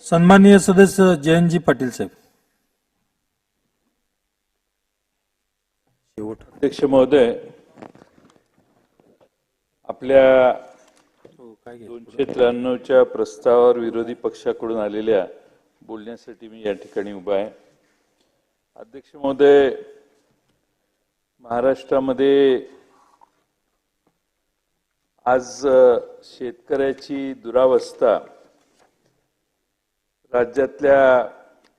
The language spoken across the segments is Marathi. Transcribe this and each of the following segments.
सन्माननीय सदस्य जयंतजी पाटील साहेब. अध्यक्ष महोदय, आपल्या 293च्या प्रस्तावावर विरोधी पक्षाकडून आलेल्या बोलण्यासाठी मी या ठिकाणी उभा आहे. अध्यक्ष महोदय, महाराष्ट्रामध्ये आज शेतकऱ्याची दुरावस्था, राज्यातल्या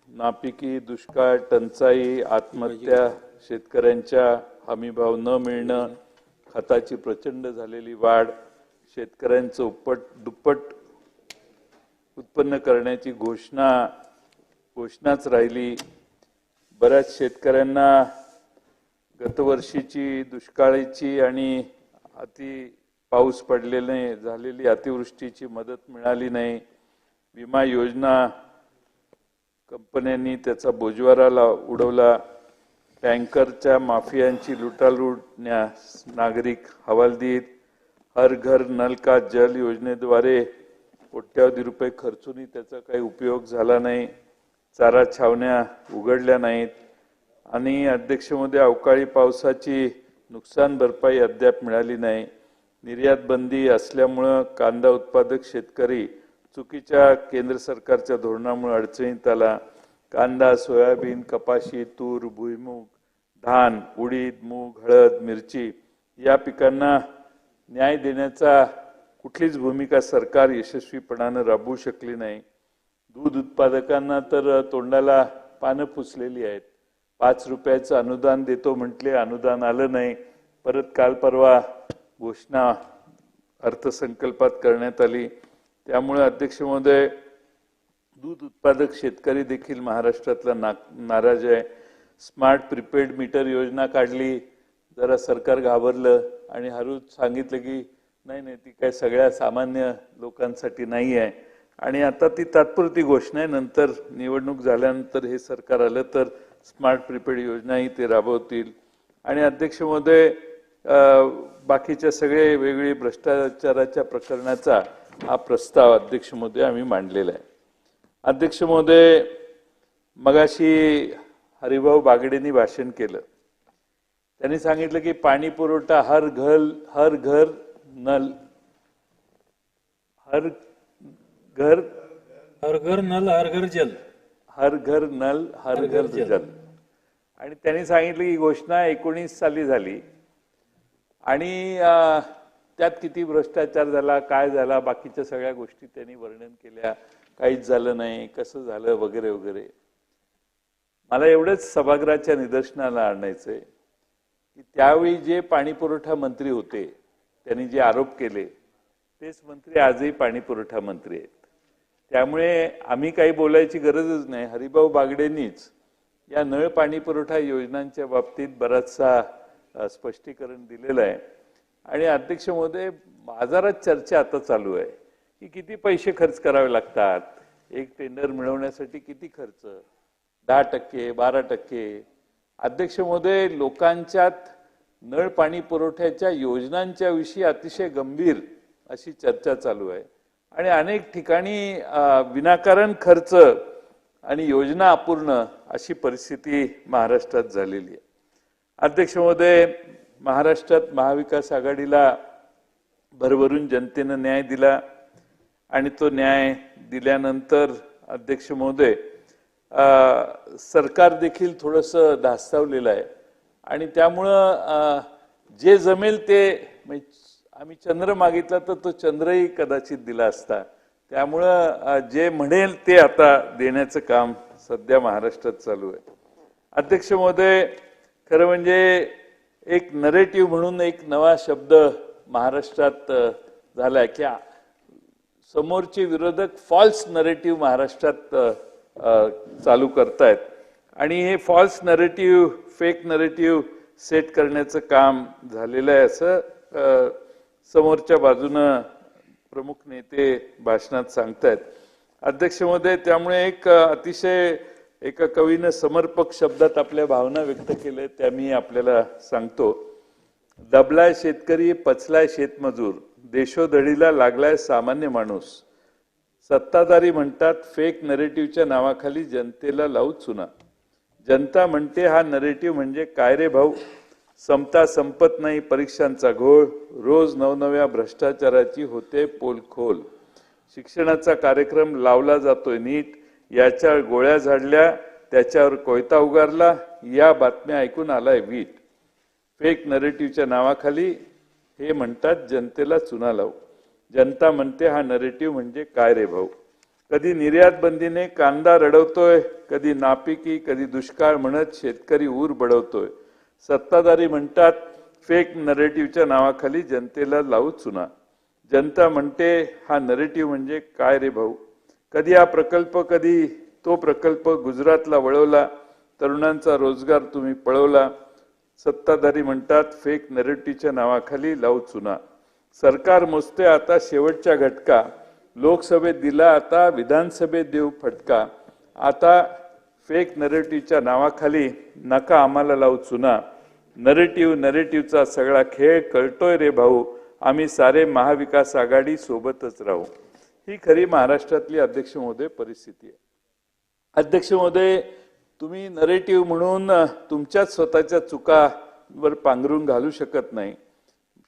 नापिकी, दुष्काळ, टंचाई, आत्महत्या, शेतकऱ्यांच्या हमीभाव न मिळणं, खताची प्रचंड झालेली वाढ, शेतकऱ्यांचं दुप्पट उत्पन्न करण्याची घोषणाच राहिली. बऱ्याच शेतकऱ्यांना गतवर्षीची दुष्काळाची आणि पाऊस पडलेले झालेली अतिवृष्टीची मदत मिळाली नाही. विमा योजना कंपन्यांनी त्याचा बोजवारा उडवला. टँकरच्या माफियांची लुटालूट नागरिक हवालदिल. हर घर नल का जल योजनेद्वारे कोट्यावधी रुपये खर्चूनही त्याचा काही उपयोग झाला नाही. चारा छावण्या उघडल्या नाहीत आणि अध्यक्ष महोदय, अवकाळी पावसाची नुकसान भरपाई अद्याप मिळाली नाही. निर्यात बंदी असल्यामुळे कांदा उत्पादक शेतकरी चुकीच्या केंद्र सरकारच्या धोरणामुळे अडचणीत आला. कांदा, सोयाबीन, कपाशी, तूर, भुईमूग, धान, उडीद, मूग, हळद, मिरची या पिकांना न्याय देण्याचा कुठलीच भूमिका सरकार यशस्वीपणाने राबवू शकली नाही. दूध उत्पादकांना तर तोंडाला पानं पुसलेली आहेत. 5 रुपयाचं अनुदान देतो म्हटले, अनुदान आलं नाही. परत काल परवा घोषणा अर्थसंकल्पात करण्यात आली. त्यामुळे अध्यक्ष महोदय, दूध उत्पादक शेतकरी देखील महाराष्ट्रातला नाराज आहे. स्मार्ट प्रीपेड मीटर योजना काढली, जरा सरकार घाबरलं आणि हळूच सांगितलं की नाही ती काय सगळ्या सामान्य लोकांसाठी नाही आहे. आणि आता ती तात्पुरती घोषणा आहे. नंतर निवडणूक झाल्यानंतर हे सरकार आलं तर स्मार्ट प्रीपेड योजनाही ते राबवतील. आणि अध्यक्ष महोदय, बाकीच्या सगळे वेगवेगळी भ्रष्टाचाराच्या प्रकरणाचा हा प्रस्ताव अध्यक्ष महोदय आम्ही मांडलेला आहे. अध्यक्ष महोदय, मगाशी हरिभाऊ बागडेंनी भाषण केलं. त्यांनी सांगितलं की पाणी पुरवठा हर घर नल हर घर नल हर घर जल, हर घर नल हर घर जल. आणि त्यांनी सांगितलं की घोषणा 19 साली झाली आणि त्यात किती भ्रष्टाचार झाला, काय झाला, बाकीच्या सगळ्या गोष्टी त्यांनी वर्णन केल्या. काहीच झालं नाही, कसं झालं वगैरे वगैरे. मला एवढंच सभागृहाच्या निदर्शनाला आणायचंय की त्यावेळी जे पाणी पुरवठा मंत्री होते त्यांनी जे आरोप केले तेच मंत्री आजही पाणी पुरवठा मंत्री आहेत. त्यामुळे आम्ही काही बोलायची गरजच नाही. हरिभाऊ बागडेंनीच या नळ पाणी पुरवठा योजनांच्या बाबतीत बराचसा स्पष्टीकरण दिलेलं आहे. आणि अध्यक्ष महोदय, बाजारात चर्चा आता चालू आहे की किती पैसे खर्च करावे लागतात, एक टेंडर मिळवण्यासाठी किती खर्च, 10%, 12%. अध्यक्ष महोदय, लोकांच्यात नळ पाणी पुरवठ्याच्या योजनांच्या विषयी अतिशय गंभीर अशी चर्चा चालू आहे आणि अनेक ठिकाणी विनाकारण खर्च आणि योजना अपूर्ण अशी परिस्थिती महाराष्ट्रात झालेली आहे. अध्यक्ष महोदय, महाराष्ट्रात महाविकास आघाडीला भरभरून जनतेनं न्याय दिला आणि तो न्याय दिल्यानंतर अध्यक्ष महोदय, सरकार देखील थोडंसं धास्तावलेलं आहे आणि त्यामुळं जे जमेल ते, आम्ही चंद्र मागितला तर तो चंद्रही कदाचित दिला असता. त्यामुळं जे म्हणेल ते आता देण्याचं काम सध्या महाराष्ट्रात चालू आहे. अध्यक्ष महोदय, खरं म्हणजे एक नरेटिव्ह म्हणून एक नवा शब्द महाराष्ट्रात झालाय की समोरचे विरोधक फॉल्स नरेटिव्ह महाराष्ट्रात चालू करतायत आणि हे false narrative, fake narrative set करण्याचं काम झालेलं आहे असं समोरच्या बाजूनं प्रमुख नेते भाषणात सांगतायत. अध्यक्ष महोदय, त्यामुळे एक अतिशय एका कवीनं समर्पक शब्दात आपल्या भावना व्यक्त केल्या, त्या मी आपल्याला सांगतो. दबलाय शेतकरी, पचलाय शेतमजूर, देशोधडीला लागलाय सामान्य माणूस. सत्ताधारी म्हणतात फेक नरेटिव्हच्या नावाखाली जनतेला लावू चुना. जनता म्हणते हा नरेटिव्ह म्हणजे काय रे भाऊ, संपता संपत नाही परीक्षांचा घोळ, रोज नवनव्या भ्रष्टाचाराची होते पोलखोल, शिक्षणाचा कार्यक्रम लावला जातोय नीट, याच्या गोळ्या झाडल्या त्याच्यावर कोयता उगारला, या बातम्या ऐकून आलाय वीट. फेक नरेटिव्हच्या नावाखाली हे म्हणतात जनतेला चुना लावू. जनता म्हणते हा नरेटिव्ह म्हणजे काय रे भाऊ. कधी निर्यात बंदीने कांदा रडवतोय, कधी नापिकी, कधी दुष्काळ म्हणत शेतकरी ऊर बडवतोय. सत्ताधारी म्हणतात फेक नरेटिव्हच्या नावाखाली जनतेला लावू चुना. जनता म्हणते हा नरेटिव्ह म्हणजे काय रे भाऊ. कधी हा प्रकल्प, कधी तो प्रकल्प गुजरातला वळवला, तरुणांचा रोजगार तुम्ही पळवला. सत्ताधारी म्हणतात फेक नरेटिव्हच्या नावाखाली लावू चुना. सरकार मोजते आता शेवटच्या घटका, लोकसभेत दिला आता विधानसभेत देऊ फटका. आता फेक नरेटिव्हच्या नावाखाली नका आम्हाला लावू चुना. नरेटिव्हचा सगळा खेळ कळतोय रे भाऊ, आम्ही सारे महाविकास आघाडी सोबतच राहू. ही खरी महाराष्ट्रातली अध्यक्ष महोदय परिस्थिती आहे. अध्यक्ष महोदय, तुम्ही नरेटिव्ह म्हणून तुमच्याच स्वतःच्या चुकावर पांघरून घालू शकत नाही.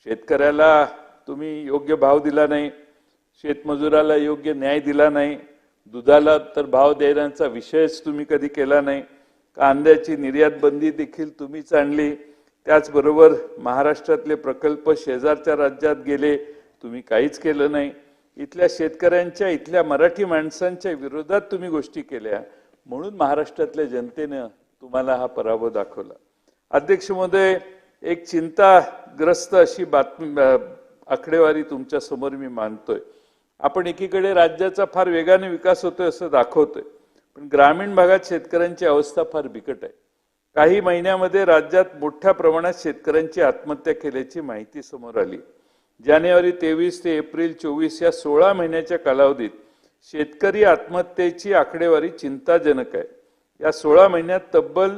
शेतकऱ्याला तुम्ही योग्य भाव दिला नाही, शेतमजुराला योग्य न्याय दिला नाही, दुधाला तर भाव देण्याचा विषयच तुम्ही कधी केला नाही, कांद्याची निर्यात बंदी देखील तुम्हीच आणली, त्याचबरोबर महाराष्ट्रातले प्रकल्प शेजारच्या राज्यात गेले, तुम्ही काहीच केलं नाही. इथल्या शेतकऱ्यांच्या, इथल्या मराठी माणसांच्या विरोधात तुम्ही गोष्टी केल्या, म्हणून महाराष्ट्रातल्या जनतेनं तुम्हाला हा पराभव दाखवला. अध्यक्ष महोदय, एक चिंताग्रस्त अशी आकडेवारी तुमच्या समोर मी मांडतोय. आपण एकीकडे राज्याचा फार वेगाने विकास होतोय असं दाखवतोय, पण ग्रामीण भागात शेतकऱ्यांची अवस्था फार बिकट आहे. काही महिन्यामध्ये राज्यात मोठ्या प्रमाणात शेतकऱ्यांची आत्महत्या केल्याची माहिती समोर आली. जानेवारी 23 ते एप्रिल 24 या 16 महिन्याच्या कालावधीत शेतकरी आत्महत्येची आकडेवारी चिंताजनक आहे. या 16 महिन्यात तब्बल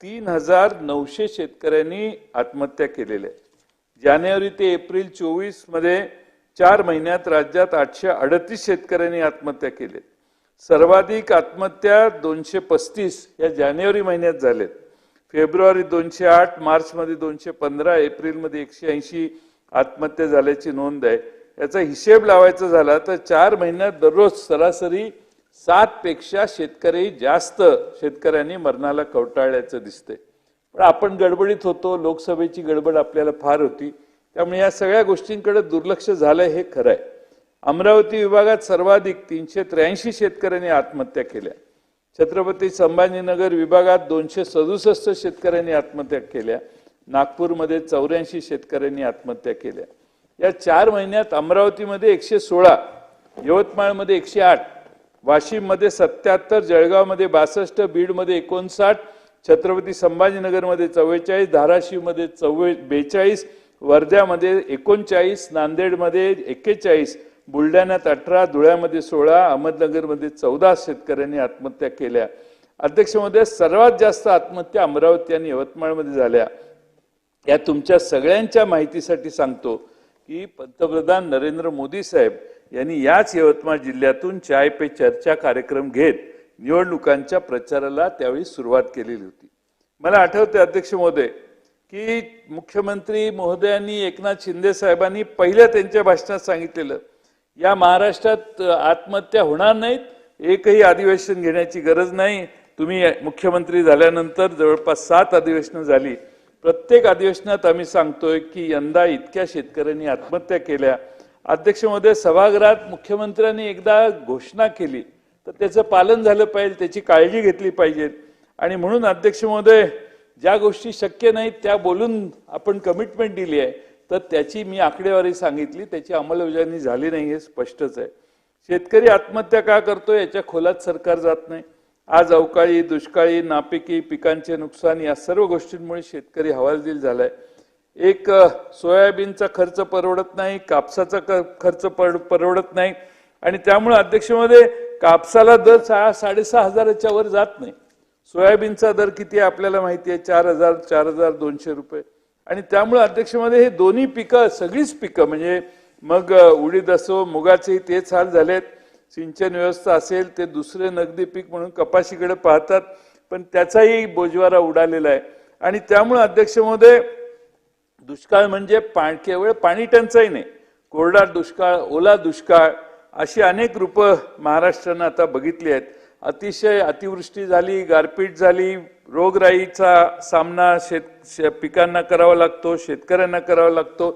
3900 शेतकऱ्यांनी आत्महत्या केलेल्या आहे. जानेवारी ते एप्रिल 24 मध्ये 4 महिन्यात राज्यात 838 शेतकऱ्यांनी आत्महत्या केल्या. सर्वाधिक आत्महत्या 235 या जानेवारी महिन्यात झालेत. फेब्रुवारी 208, मार्च मध्ये 215, एप्रिल मध्ये 180 आत्महत्या झाल्याची नोंद आहे. याचा हिशेब लावायचा झाला तर 4 महिन्यात दररोज सरासरी 7 पेक्षा जास्त शेतकऱ्यांनी मरणाला कवटाळल्याचं दिसतंय. पण आपण गडबडीत होतो, लोकसभेची गडबड आपल्याला फार होती, त्यामुळे या सगळ्या गोष्टींकडे दुर्लक्ष झालंय हे खरं आहे. अमरावती विभागात सर्वाधिक 383 शेतकऱ्यांनी आत्महत्या केल्या. छत्रपती संभाजीनगर विभागात 267 शेतकऱ्यांनी आत्महत्या केल्या. नागपूरमध्ये 84 शेतकऱ्यांनी आत्महत्या केल्या. या 4 महिन्यात अमरावतीमध्ये 116, यवतमाळमध्ये 108, वाशिममध्ये 77, जळगावमध्ये 62, बीडमध्ये 59, छत्रपती संभाजीनगरमध्ये 44, धाराशिवमध्ये 42, वर्ध्यामध्ये 39, नांदेडमध्ये 41, बुलढाण्यात 18, धुळ्यामध्ये 16, अहमदनगरमध्ये 14 शेतकऱ्यांनी आत्महत्या केल्या. अध्यक्ष महोदय, सर्वात जास्त आत्महत्या अमरावती आणि यवतमाळमध्ये झाल्या. या तुमच्या सगळ्यांच्या माहितीसाठी सांगतो की पंतप्रधान नरेंद्र मोदी साहेब यांनी याच यवतमाळ जिल्ह्यातून चाय पे चर्चा कार्यक्रम घेत निवडणुकांच्या प्रचाराला त्यावेळी सुरुवात केलेली होती. मला आठवते अध्यक्ष महोदय की मुख्यमंत्री महोदयांनी एकनाथ शिंदे साहेबांनी पहिल्या त्यांच्या भाषणात सांगितलेलं, या महाराष्ट्रात आत्महत्या होणार नाहीत, एकही अधिवेशन घेण्याची गरज नाही. तुम्ही मुख्यमंत्री झाल्यानंतर जवळपास 7 अधिवेशनं झाली, प्रत्येक अधिवेशनात आम्ही सांगतोय की यंदा इतक्या शेतकऱ्यांनी आत्महत्या केल्या. अध्यक्ष महोदय, सभागृहात मुख्यमंत्र्यांनी एकदा घोषणा केली तर त्याचं पालन झालं पाहिजे, त्याची काळजी घेतली पाहिजे. आणि म्हणून अध्यक्ष महोदय, ज्या गोष्टी शक्य नाहीत त्या बोलून आपण कमिटमेंट दिली आहे, तर त्याची मी आकडेवारी सांगितली, त्याची अंमलबजावणी झाली नाही हे स्पष्टच आहे. शेतकरी आत्महत्या का करतो याच्या खोलात सरकार जात नाही. आज अवकाळी, दुष्काळी, नापिकी, पिकांचे नुकसान या सर्व गोष्टींमुळे शेतकरी हवालदिल झालाय. एक सोयाबीनचा खर्च परवडत नाही, कापसाचा खर्च परवडत नाही, आणि त्यामुळे अध्यक्ष महोदय कापसाला दर 6,500 वर जात नाही. सोयाबीनचा दर किती आहे आपल्याला माहिती आहे, 4,200 रुपये. आणि त्यामुळे अध्यक्ष महोदय हे दोन्ही पिकं, सगळीच पिकं म्हणजे मग उडीद असो, मुगाचे तेच हाल झालेत. सिंचन व्यवस्था असेल ते दुसरे नगदी पीक म्हणून कपाशीकडे पाहतात, पण त्याचाही बोजवारा उडालेला आहे. आणि त्यामुळे अध्यक्ष महोदय, दुष्काळ म्हणजे केवळ पाणी टंचाई नाही, कोरडा दुष्काळ, ओला दुष्काळ अशी अनेक रूपं महाराष्ट्रानं आता बघितली आहेत. अतिशय अतिवृष्टी झाली, गारपीट झाली, रोगराईचा सामना पिकांना करावा लागतो, शेतकऱ्यांना करावा लागतो.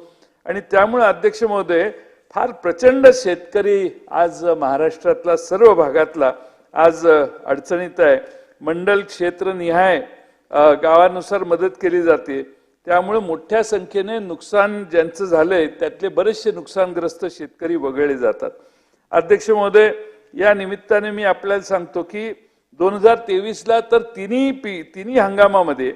आणि त्यामुळे अध्यक्ष महोदय, फार प्रचंड शेतकरी आज महाराष्ट्रातला सर्व भागातला आज अडचणीत आहे. मंडल क्षेत्रनिहाय गावानुसार मदत केली जाते. त्यामुळे मोठ्या संख्येने नुकसान ज्यांचं झालंय त्यातले बरेचसे नुकसानग्रस्त शेतकरी वगळले जातात. अध्यक्ष महोदय, या निमित्ताने मी आपल्याला सांगतो की 2023ला तर तिन्ही हंगामामध्ये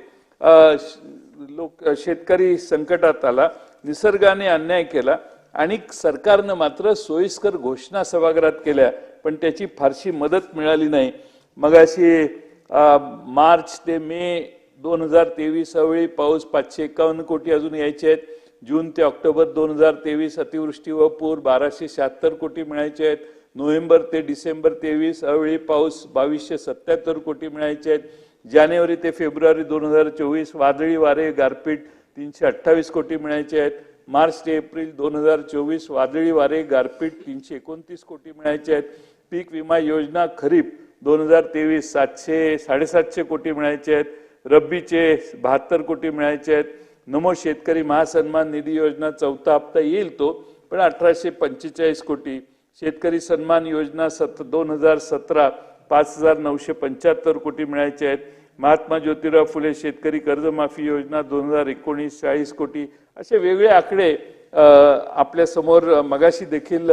शेतकरी संकटात आला, निसर्गाने अन्याय केला आणि सरकारनं मात्र सोयीस्कर घोषणा सभागृहात केल्या, पण त्याची फारशी मदत मिळाली नाही. मगाशी मार्च ते मे 2023 अवेळी पाऊस 551 कोटी अजून यायचे आहेत. जून ते ऑक्टोबर 2023 अतिवृष्टी व पूर 1276 कोटी मिळायचे आहेत. नोव्हेंबर ते डिसेंबर 23 अवेळी पाऊस 2277 कोटी मिळायचे आहेत. जानेवारी ते फेब्रुवारी 2024 वादळी वारे गारपीट 328 कोटी मिळायचे आहेत. मार्च ते एप्रिल 2024 वादळी वारे गारपीट 329 कोटी मिळायचे आहेत. पीक विमा योजना खरीप 2023 700-750 कोटी मिळायचे आहेत. रब्बीचे 72 कोटी मिळायचे आहेत. नमो शेतकरी महासन्मान निधी योजना चौथा हप्ता येईल तो, पण 1845 कोटी. शेतकरी सन्मान योजना 2017 5975 कोटी मिळायचे आहेत. महात्मा ज्योतिराव फुले शेतकरी कर्जमाफी योजना 2019 40 कोटी. असे वेगळे आकडे आपल्या समोर मगाशी देखील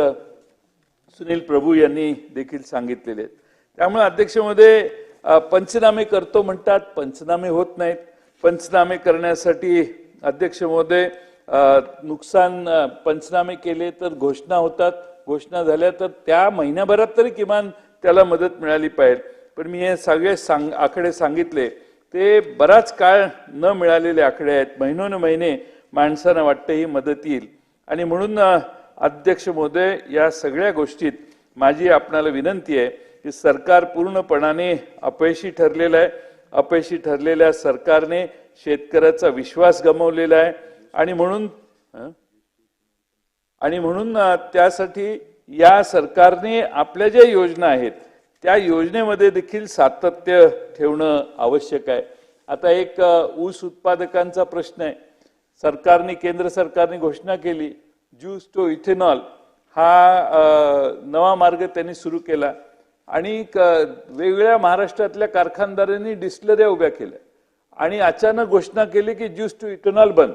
सुनील प्रभू यांनी देखील सांगितलेले आहेत. त्यामुळे अध्यक्ष महोदय, पंचनामे करतो म्हणतात, पंचनामे होत नाहीत. पंचनामे करण्यासाठी अध्यक्ष महोदय नुकसान पंचनामे केले तर घोषणा होतात, घोषणा झाल्या तर त्या महिन्याभरात तरी किमान त्याला मदत मिळाली पाहिजे. पण मी हे सगळे आकडे सांगितले ते बराच काळ न मिळालेले आकडे आहेत. महिने माणसांना वाटतं ही मदत येईल. आणि म्हणून अध्यक्ष महोदय, या सगळ्या गोष्टीत माझी आपणाला विनंती आहे की सरकार पूर्णपणाने अपयशी ठरलेलं आहे. अपयशी ठरलेल्या सरकारने शेतकऱ्याचा विश्वास गमावलेला आहे. आणि म्हणून त्यासाठी या सरकारने आपल्या ज्या योजना आहेत त्या योजनेमध्ये देखील सातत्य ठेवणं आवश्यक आहे. आता एक ऊस उत्पादकांचा प्रश्न आहे. केंद्र सरकारने घोषणा केली ज्यूस टू इथेनॉल हा नवा मार्ग त्यांनी सुरू केला आणि वेगवेगळ्या महाराष्ट्रातल्या कारखानदारांनी डिस्टिलऱ्या उभ्या केल्या आणि अचानक घोषणा केली की ज्यूस टू इथेनॉल बंद.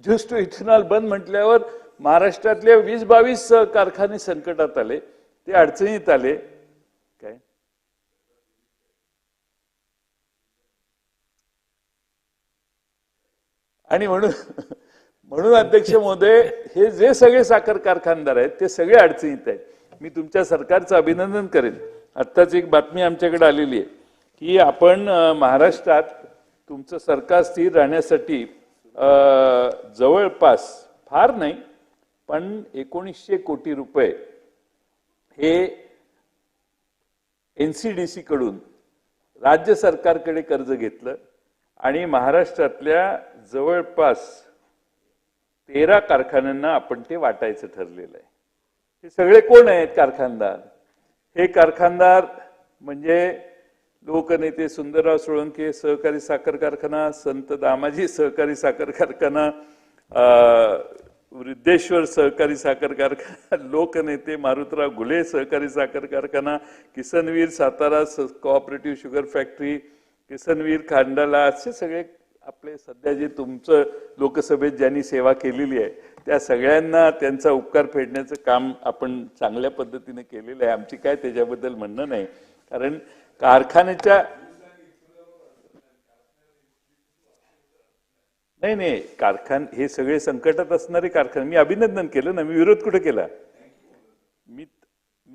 ज्यूस टू इथेनॉल बंद म्हटल्यावर महाराष्ट्रातले 20-22 कारखाने संकटात आले, ते अडचणीत आले. काय आणि म्हणून अध्यक्ष महोदय, हे जे सगळे साखर कारखानदार आहेत ते सगळे अडचणीत आहेत. मी तुमच्या सरकारचं अभिनंदन करेन. आत्ताच एक बातमी आमच्याकडे आलेली आहे की आपण महाराष्ट्रात तुमचं सरकार स्थिर राहण्यासाठी जवळपास फार नाही पण 1900 कोटी रुपये हे NCDC कडून राज्य सरकारकडे कर्ज घेतलं आणि महाराष्ट्रातल्या जवळपास 13 कारखान्यांना आपण ते वाटायचं ठरलेलं आहे. हे सगळे कोण आहेत कारखानदार? हे कारखानदार म्हणजे लोकनेते सुंदरराव सोळंके सहकारी साखर कारखाना, संत दामाजी सहकारी साखर कारखाना, वृद्धेश्वर सहकारी साखर कारखाना, लोकनेते मारुतराव घुले सहकारी साखर कारखाना, Kisan Veer Satara cooperative sugar factory, Kisan Veer खांडाला, असे सगळे आपले सध्या जे तुमचं लोकसभेत ज्यांनी सेवा केलेली आहे त्या सगळ्यांना त्यांचा उपकार फेडण्याचं काम आपण चांगल्या पद्धतीने केलेलं आहे. आमची काय त्याच्याबद्दल म्हणणं नाही, कारण कारखान्याच्या नाही हे सगळे संकटात असणारे कारखाने, मी अभिनंदन केलं ना, मी विरोध कुठे केला? मी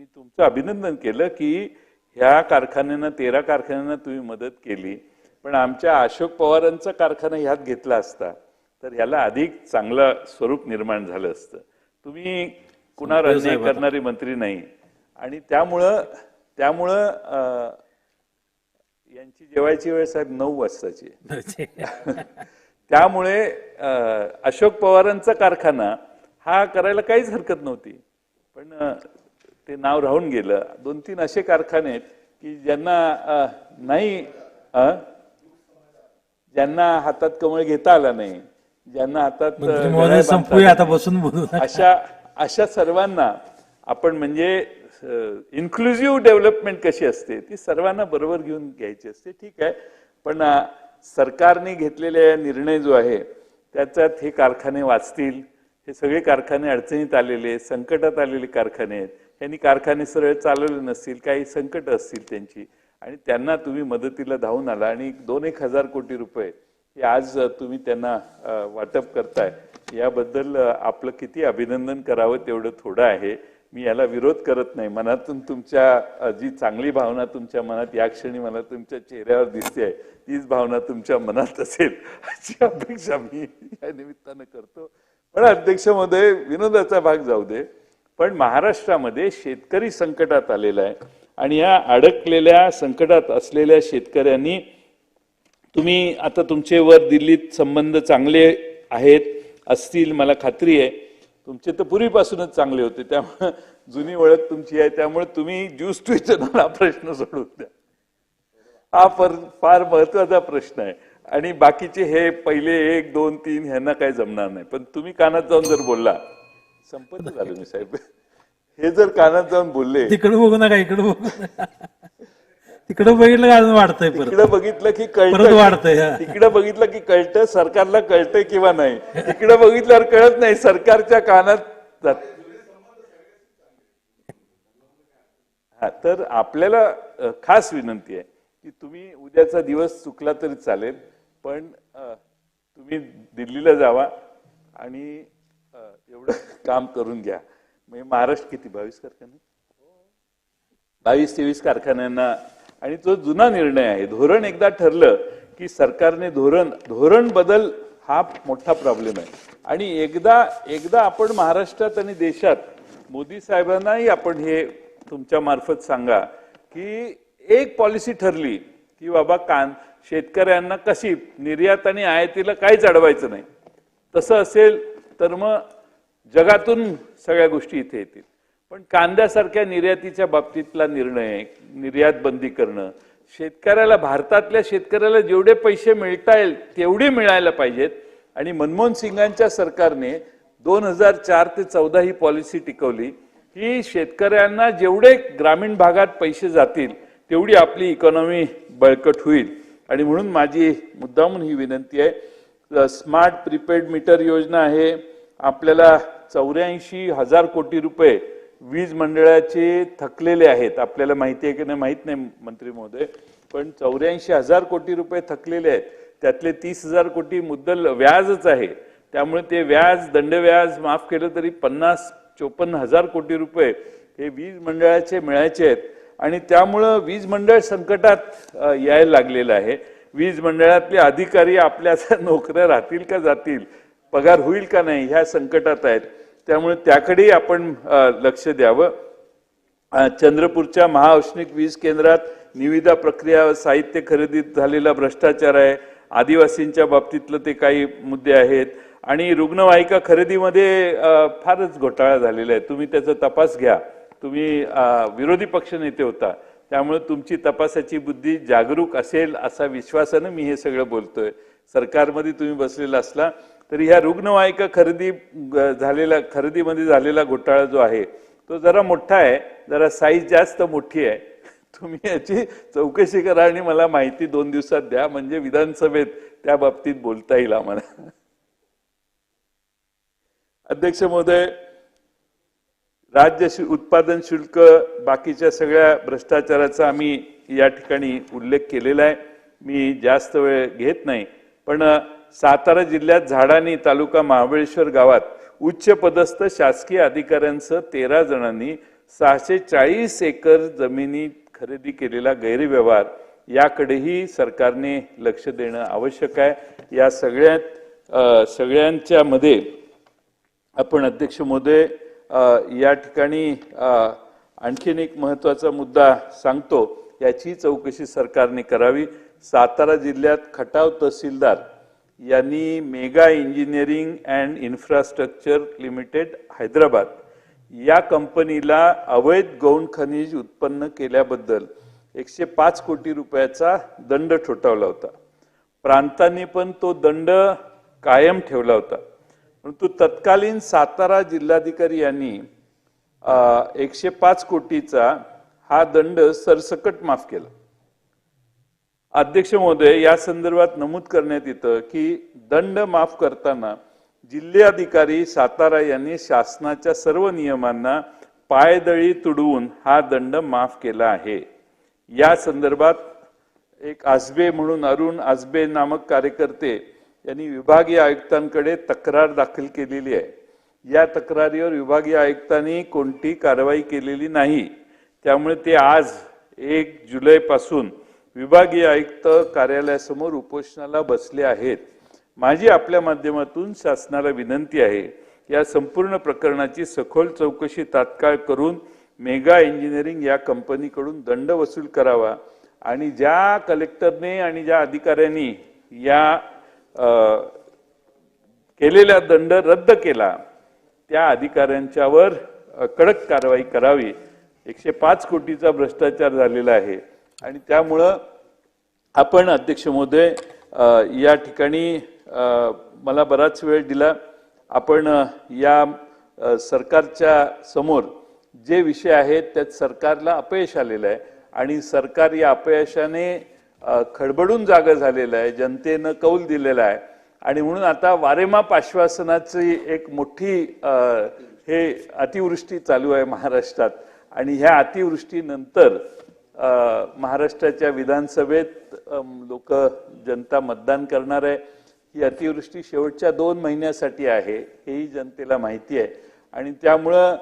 तुमचं अभिनंदन केलं की ह्या कारखान्यांना 13 कारखान्यांना तुम्ही मदत केली, पण आमच्या अशोक पवारांचा कारखाना ह्यात घेतला असता तर ह्याला अधिक चांगलं स्वरूप निर्माण झालं असतं. तुम्ही कुणावर अन्याय करणारे मंत्री नाही आणि त्यामुळं यांची जेवायची वेळ साहेब 9 वाजताची आहे. त्यामुळे अशोक पवारांचा कारखाना हा करायला काहीच हरकत नव्हती, पण ते नाव राहून गेलं. 2-3 असे कारखाने आहेत की ज्यांना हातात कमळ घेता आला नाही, ज्यांना हातात महोदय संपूया आता, बसून बोलू. अशा सर्वांना आपण म्हणजे इन्क्लुझिव्ह डेव्हलपमेंट कशी असते ती सर्वांना बरोबर घेऊन घ्यायची असते. ठीक आहे, पण सरकारने घेतलेला निर्णय जो आहे त्याच्यात हे कारखाने वाचतील. हे सगळे कारखाने अडचणीत आलेले, संकटात आलेले कारखाने आहेत. यांनी कारखाने सरळ चालवले नसतील, काही संकट असतील त्यांची, आणि त्यांना तुम्ही मदतीला धावून आला आणि 2-1 हजार कोटी रुपये हे आज तुम्ही त्यांना वाटप करताय. याबद्दल आपलं किती अभिनंदन करावं तेवढं थोडं आहे. मी याला विरोध करत नाही. मनातून तुमच्या जी चांगली भावना तुमच्या मनात या क्षणी मला तुमच्या चेहऱ्यावर दिसते आहे, तीच भावना तुमच्या मनात असेल अशी अपेक्षा मी या निमित्तानं करतो. पण अध्यक्ष महोदय, विनोदाचा भाग जाऊ दे, पण महाराष्ट्रामध्ये शेतकरी संकटात आलेला आहे आणि या अडकलेल्या संकटात असलेल्या शेतकऱ्यांनी, तुम्ही आता तुमचे वर दिल्लीत संबंध चांगले असतील, मला खात्री आहे. तुमचे तर पूर्वीपासूनच चांगले होते, त्यामुळे जुनी ओळख तुमची आहे, त्यामुळे तुम्ही ज्यूस टू इथेनॉल हा प्रश्न सोडून द्या. हा फार महत्वाचा प्रश्न आहे. आणि बाकीचे हे पहिले 1, 2, 3 ह्यांना काही जमणार नाही. पण तुम्ही कानात जाऊन जर बोलला, संपत झालं मी साहेब, हे जर कानात जाऊन बोलले, तिकडे बघू नका, इकडे बघू नका. तिकडे बघितलं का अजून वाढतंय, तिकडे बघितलं की परत वाढतंय. तिकडे बघितलं की कळतं सरकारला कळतंय किंवा नाही, तिकडे बघितल्यावर कळत नाही, सरकारच्या कानात जात. हा, तर आपल्याला खास विनंती आहे की तुम्ही उद्याचा दिवस चुकला तरी चालेल, पण तुम्ही दिल्लीला जावा आणि एवढं काम करून घ्या. म्हणजे महाराष्ट्र किती 22 कारखाने, 22-23 कारखान्यांना, आणि तो जुना निर्णय आहे. धोरण एकदा ठरलं की सरकारने धोरण बदल हा मोठा प्रॉब्लेम आहे. आणि एकदा आपण महाराष्ट्रात आणि देशात मोदी साहेबांनाही आपण हे तुमच्या मार्फत सांगा की एक पॉलिसी ठरली की बाबा शेतकऱ्यांना कशी निर्यात आणि आयातीला काहीच अडवायचं नाही. तसं असेल तर मग जगातून सगळ्या गोष्टी इथे येतील. पण कांद्यासारख्या निर्यातीच्या बाबतीतला निर्णय, निर्यात बंदी करणं, शेतकऱ्याला, भारतातल्या शेतकऱ्याला जेवढे पैसे मिळता येईल तेवढे मिळायला पाहिजेत. आणि मनमोहन सिंगांच्या सरकारने 2004 ते 14 ही पॉलिसी टिकवली की शेतकऱ्यांना जेवढे ग्रामीण भागात पैसे जातील तेवढी आपली इकॉनॉमी बळकट होईल. आणि म्हणून माझी मुद्दामून ही विनंती आहे. स्मार्ट प्रीपेड मीटर योजना आहे. आपल्याला 84,000 कोटी रुपये वीज मंडळाचे थकलेले आहेत. आपल्याला माहिती आहे की नाही माहित नाही मंत्री महोदय, पण 84,000 कोटी रुपये थकलेले आहेत. त्यातले 30,000 कोटी मुद्दल व्याजच आहे. त्यामुळे ते व्याज, दंडव्याज माफ केलं तरी 54,000 कोटी रुपये हे वीज मंडळाचे मिळायचे आहेत. आणि त्यामुळं वीज मंडळ संकटात यायला लागलेलं आहे. वीज मंडळातले अधिकारी आपल्या नोकऱ्या राहतील का जातील, पगार होईल का नाही, ह्या संकटात आहेत. त्यामुळे त्याकडेही आपण लक्ष द्यावं. चंद्रपूरच्या महाऔष्णिक वीज केंद्रात निविदा प्रक्रिया, साहित्य खरेदीत झालेला भ्रष्टाचार आहे. आदिवासींच्या बाबतीतलं ते काही मुद्दे आहेत. आणि रुग्णवाहिका खरेदीमध्ये फारच घोटाळा झालेला आहे. तुम्ही त्याचा तपास घ्या. तुम्ही विरोधी पक्ष नेते होता, त्यामुळे तुमची तपासाची बुद्धी जागरूक असेल असा विश्वासानं मी हे सगळं बोलतोय. सरकारमध्ये तुम्ही बसलेला असला तरी ह्या रुग्णवाहिका खरेदीमध्ये झालेला घोटाळा जो आहे तो जरा मोठा आहे, जरा साईज जास्त मोठी आहे. तुम्ही याची चौकशी करा आणि मला माहिती 2 दिवसात द्या, म्हणजे विधानसभेत त्या बाबतीत बोलता येईल आम्हाला. अध्यक्ष महोदय, राज्य उत्पादन शुल्क, बाकीच्या सगळ्या भ्रष्टाचाराचा आम्ही या ठिकाणी उल्लेख केलेला आहे. मी जास्त वेळ घेत नाही, पण सातारा जिल्ह्यात झाडानी तालुका महाबळेश्वर गावात उच्च पदस्थ शासकीय अधिकाऱ्यांसह 13 जणांनी 640 एकर जमिनी खरेदी केलेला गैरव्यवहार याकडेही सरकारने लक्ष देणं आवश्यक आहे. या सगळ्यांच्या मध्ये आपण अध्यक्ष महोदय या ठिकाणी आणखीन एक महत्वाचा मुद्दा सांगतो, याची चौकशी सरकारने करावी. सातारा जिल्ह्यात खटाव तहसीलदार यांनी mega engineering and infrastructure limited Hyderabad या कंपनीला अवैध गौण खनिज उत्पन्न केल्याबद्दल 105 कोटी रुपयाचा दंड ठोठावला होता. प्रांतांनी पण तो दंड कायम ठेवला होता, परंतु तत्कालीन सातारा जिल्हाधिकारी यांनी 105 कोटीचा हा दंड सरसकट माफ केला. अध्यक्ष महोदय, या संदर्भात नमूद करण्यात येतं की दंड माफ करताना जिल्हाधिकारी सातारा यांनी शासनाच्या सर्व नियमांना पायदळी तुडवून हा दंड माफ केला आहे. या संदर्भात एक आजबे म्हणून अरुण आजबे नामक कार्यकर्ते यांनी विभागीय आयुक्तांकडे तक्रार दाखल केलेली आहे. या तक्रारीवर विभागीय आयुक्तांनी कोणती कारवाई केलेली नाही. त्यामुळे ते आज 1 जुलैपासून विभागीय आयुक्त कार्यालयासमोर उपोषणाला बसले आहेत. माझी आपल्या माध्यमातून शासनाला विनंती आहे, या संपूर्ण प्रकरणाची सखोल चौकशी तात्काळ करून मेगा इंजिनिअरिंग या कंपनीकडून दंड वसूल करावा आणि ज्या कलेक्टरने आणि ज्या अधिकाऱ्यांनी या केलेला दंड रद्द केला त्या अधिकाऱ्यांच्यावर कडक कारवाई करावी. 105 कोटीचा भ्रष्टाचार झालेला आहे आणि त्यामुळं आपण अध्यक्ष महोदय या ठिकाणी मला बराच वेळ दिला. आपण या सरकारच्या समोर जे विषय आहेत त्यात सरकारला अपयश आलेलं आहे आणि सरकार या अपयशाने खडबडून जागा झालेलं आहे. जनतेनं कौल दिलेला आहे आणि म्हणून आता वारेमाप आश्वासनाची एक मोठी हे अतिवृष्टी चालू आहे महाराष्ट्रात आणि ह्या अतिवृष्टीनंतर महाराष्ट्राच्या विधानसभेत लोक जनता मतदान करणार आहे. ही अतिवृष्टी शेवटच्या 2 महिन्यासाठी आहे हेही जनतेला माहिती आहे आणि त्यामुळं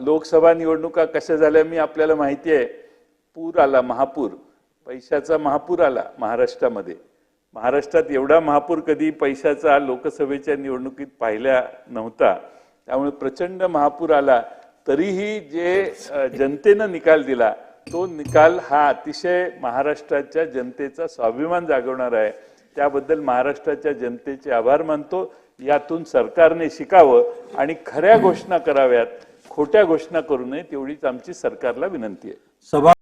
लोकसभा निवडणुका कशा झाल्या मी आपल्याला माहिती आहे. पूर आला, महापूर, पैशाचा महापूर आला महाराष्ट्रामध्ये. महाराष्ट्रात एवढा महापूर कधी पैशाचा लोकसभेच्या निवडणुकीत पाहिला नव्हता. त्यामुळे प्रचंड महापूर आला तरीही जे जनतेनं निकाल दिला तो निकाल हा अतिशय महाराष्ट्राच्या जनतेचा स्वाभिमान जागवणार आहे. त्याबद्दल महाराष्ट्राच्या जनतेचे आभार मानतो. यातून सरकारने शिकावं आणि खऱ्या घोषणा कराव्यात, खोट्या घोषणा करू नये, तेवढीच आमची सरकारला विनंती आहे. सभा